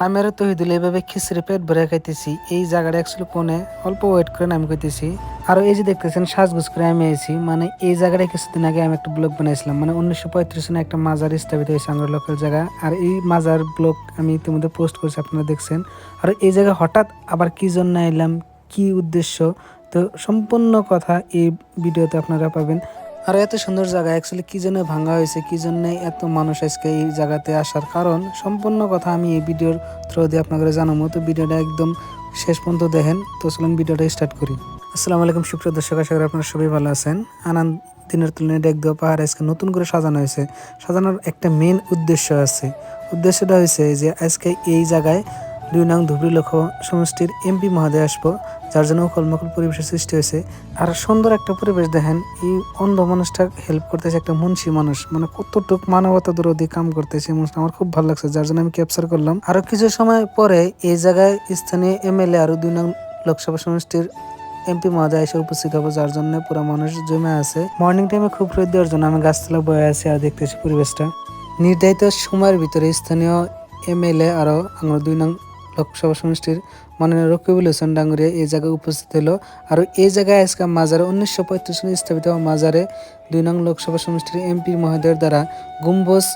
আমি আর তহিদুল এইভাবে খিচড়ি পেট ভরে খাইতেছি। এই জায়গাটা অ্যাকচুয়ালি কোনে অল্প ওয়েট করে আমি কইতেছি। আর এই যে দেখতেছেন সাজগুজ করে আমি এসেছি, মানে এই জায়গাটায় কিছুদিন আগে আমি একটা ব্লগ বানাইছিলাম, মানে 1935 সনে একটা মাজার স্থাপিত হয়েছে আমার লোকাল জায়গা। আর এই মাজার ব্লগ আমি ইতিমধ্যে পোস্ট করছি, আপনারা দেখছেন। আর এই জায়গায় হঠাৎ আবার কি জন্য এলাম, কি উদ্দেশ্য, তো সম্পূর্ণ কথা এই ভিডিওতে আপনারা পাবেন। আর এত সুন্দর জায়গা অ্যাকচুয়ালি কি জন্য ভাঙা হয়েছে, কি জন্য এত মানুষ আজকে এই জায়গাতে আসার কারণ, সম্পূর্ণ কথা আমি এই ভিডিওর থ্রু দিয়ে আপনাদের জানাবো। তো ভিডিওটা একদম শেষ পর্যন্ত দেখেন। তো চলুন ভিডিওটা স্টার্ট করি। আসসালামু আলাইকুম সুপ্রিয় দর্শক, আশা করি আপনারা সবাই ভালো আছেন। আনন্দ দিনের তুলনায় ডেকদোয়া পাহাড় আজকে নতুন করে সাজানো হয়েছে। সাজানোর একটা মেন উদ্দেশ্য আছে। উদ্দেশ্যটা হয়েছে যে আজকে এই জায়গায় 2 নং ধুবড়ী লোক সমষ্টির এমপি মহোদয় আসবো, যার জন্য উখলমাখল পরিবেশের সৃষ্টি হয়েছে। আর সুন্দর একটা পরিবেশ দেখেন। এই অন্ধ মানুষটা হেল্প করতেছে একটা মুন্সি মানুষ, মানে কতটুক মানবতা দরদি কাম করতেছে মানুষটা, আমার খুব ভালো লাগছে, যার জন্য আমি ক্যাপচার করলাম। আরো কিছু সময় পরে এই জায়গায় স্থানীয় এমএলএ আরো 2 নং লোকসভা সমষ্টির এমপি মহোদয় এসে উপস্থিত হবে, যার জন্য পুরো মানুষ জমে আছে। মর্নিং টাইমে খুব রোদ দেওয়ার জন্য আমি গাছতলা বয়ে আছি আর দেখতেছি পরিবেশটা। নির্ধারিত সময়ের ভিতরে স্থানীয় এমএলএ আরো আমরা 2 নং লোকসভা সমষ্টির মাননীয় রকিবুল হোসেন ডাঙ্গুরিয়া এই জায়গায় উপস্থিত হলো। আর এই জায়গায় আজকে মাজারে 1935 সালে স্থাপিত মাজারে 2 নং লোকসভা সমষ্টির এমপি মহোদয়ের দ্বারা গম্বুজ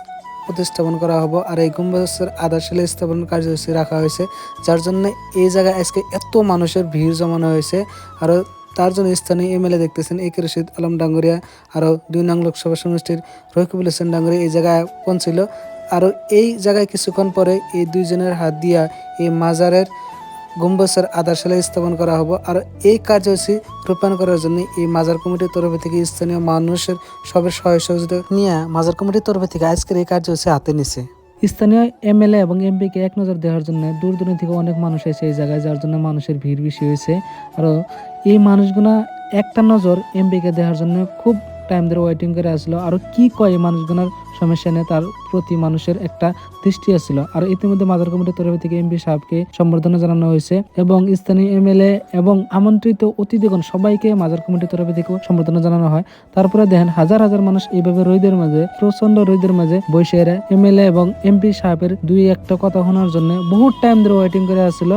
প্রতিস্থাপন করা হবে। আর এই গম্বুজের আধারশিলা স্থাপন কার্যসূচি রাখা হয়েছে, যার জন্য এই জায়গায় আজকে এত মানুষের ভিড় জমানো হয়েছে। আর তার জন্য স্থানীয় এমএলএ দেখতেছেন একে রশিদ আলম ডাঙ্গুরিয়া আরও 2 নং লোকসভা সমষ্টির রকিবুল হোসেন ডাঙ্গুরিয়া এই জায়গায় পৌঁছিল। আরও এই জায়গায় কিছুক্ষণ পরে এই দুইজনের হাত দিয়া এই মাজারের গম্বুজের আধারশিলা স্থাপন করা হবে। আর এই কার্যসূচি রূপায়ণ করার জন্য এই মাজার কমিটির তরফ থেকে স্থানীয় মানুষের সবের সহযোগিতা নিয়ে মাজার কমিটির তরফ থেকে আজকের এই কার্যসূচি হাতে নিছে। স্থানীয় এমএলএ এবং এমপিকে এক নজর দেওয়ার জন্য দূর দূরান্ত থেকে অনেক মানুষ এসে এই জায়গায়, যার জন্য মানুষের ভিড় বেশি হয়েছে। আর এই মানুষগুলা একটা নজর এমপিকে দেওয়ার জন্য খুব টাইম ধরে ওয়েটিং করে আসলো। আর কি কয় এই মানুষগুলোর সমস্যা নিয়ে তার প্রতি মানুষের একটা দৃষ্টি আসছিল। আর ইতিমধ্যে মাজার কমিটির তরফ থেকে এমপি সাহেবকে সম্বর্ধনা জানানো হয়েছে এবং স্থানীয় এমএলএ এবং আমন্ত্রিত অতিথিগণ সবাইকে মাজার কমিটির তরফ থেকে সম্বর্ধনা জানানো হয়। তারপরে দেখেন হাজার হাজার মানুষ এইভাবে রোদের মাঝে, প্রচন্ড রোদের মাঝে বসে এমএলএ এবং এমপি সাহেবের দুই একটা কথা শোনার জন্য বহুত টাইম ধরে ওয়েটিং করে আসছিল,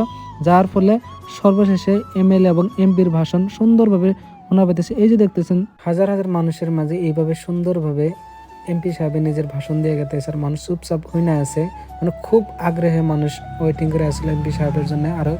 যার ফলে সর্বশেষে এমএলএ এবং এমপির ভাষণ সুন্দরভাবে শোনা পেতেছে। এই যে দেখতেছেন হাজার হাজার মানুষের মাঝে এইভাবে সুন্দরভাবে এমপি সাহেব নিজের ভাষণ দিয়ে গেছে। আর মানুষ চুপচাপ হয়ে না আছে, মানে খুব আগ্রহে মানুষ ওয়েটিং করে আসছিল এমপি সাহেবের জন্য। আরো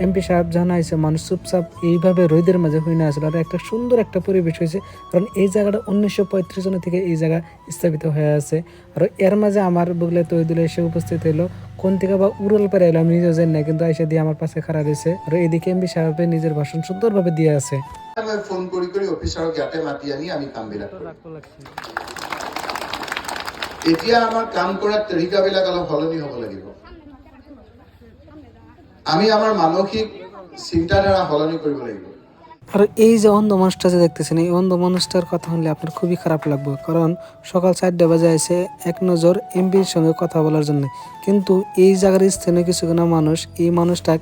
এমপি সাহেব যখন আইসে মানুষ চুপচাপ এইভাবে রোদের মাঝে হয়ে না আসলো। আর একটা সুন্দর একটা পরিবেশ হয়েছে, কারণ এই জায়গাটা 1935 সন থেকে এই জায়গা স্থাপিত হয়ে আছে। আর এর মাঝে আমার বগলে তৈদুল এসে উপস্থিত হলো, কোন থেকে বা উড়ল পেরে এলো আমি নিজেও জানি না, কিন্তু এসে দিয়ে আমার পাশে খাড়া রয়েছে। আর এদিকে এমপি সাহেব নিজের ভাষণ সুন্দরভাৱে দিয়ে আছে। ফোন কৰি অফিচাৰক ইয়াতে মাতি আনি আমি কামবিলাক এতিয়া আমাৰ কাম কৰাৰ তৰিকাবিলাক অলপ সলনি হ'ব লাগিব। আমি আমাৰ মানসিক চিন্তাধাৰা সলনি কৰিব লাগিব। আর এই যে অন্ধ মানুষটা যে দেখতেছেন, এই অন্ধ মানুষটার কথা শুনলে আপনার খুবই খারাপ লাগবে, কারণ সকাল 4টা বাজে আছে এক নজর এমপির সঙ্গে কথা বলার জন্য, কিন্তু এই জায়গার স্থানীয় কিছুক্ষণ মানুষ এই মানুষটা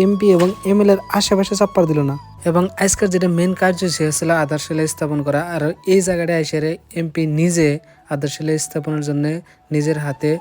এমপি এবং এমএলএর আশেপাশে চাপ্পার দিল না। এবং আজকের যেটা মেন কার্যসূচি ছিল আধারশিলা স্থাপন করা, আর এই জায়গাটা এসে এমপি নিজে আধারশিলা স্থাপনের জন্য নিজের হাতে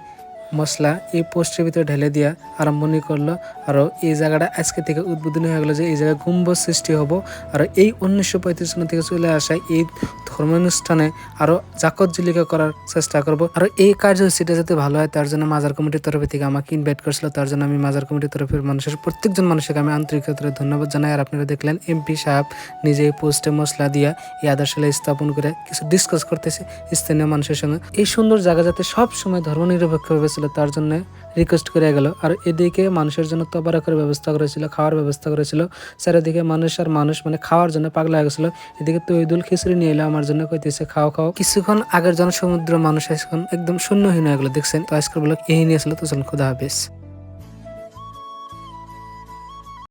মশলা এই পোস্টের ভিতরে ঢেলে দিয়া আরম্ভ করলো। আর এই জায়গাটা আজকে থেকে উদ্বোধনী হয়ে গেলো যে এই জায়গায় গম্বুজ সৃষ্টি হবো। আর এই 1935 সাল থেকে চলে আসা এই ধর্মানুষ্ঠানে আরো জাকতজিলিকা করার চেষ্টা করব। আর এই কার্যসূচিটা যাতে ভালো হয় তার জন্য মাজার কমিটির তরফ থেকে আমাকে ইনভাইট করেছিল, তার জন্য আমি মাজার কমিটির তরফের মানুষের প্রত্যেকজন মানুষকে আমি আন্তরিকতার ধন্যবাদ জানাই। আর আপনারা দেখলেন এমপি সাহেব নিজে এই পোস্টে মশলা দিয়া এই আধারশিলা স্থাপন করে কিছু ডিসকাস করতেছে স্থানীয় মানুষের সঙ্গে। এই সুন্দর জায়গা যাতে সব সময় ধর্মনিরপেক্ষভাবে ছিল তার জন্য রিকোয়েস্ট করে গেল। আর এদিকে মানুষের জন্য তবারকের ব্যবস্থা করেছিল, খাওয়ার ব্যবস্থা করেছিল। চারিদিকে মানুষ আর মানুষ, মানে খাওয়ার জন্য পাগলা হয়ে গেছিল। এদিকে তৈদুল খিচুড়ি নিয়ে এলো আমার জন্য, কইতেছে খাও খাও। কিছুক্ষণ আগের জনসমুদ্র মানুষ এখন একদম শূন্যহীন হয়ে গেলো দেখছেন। তো আজকের ব্লগ এই নিয়েছিল। তো চলুন, খুদা হাফেজ।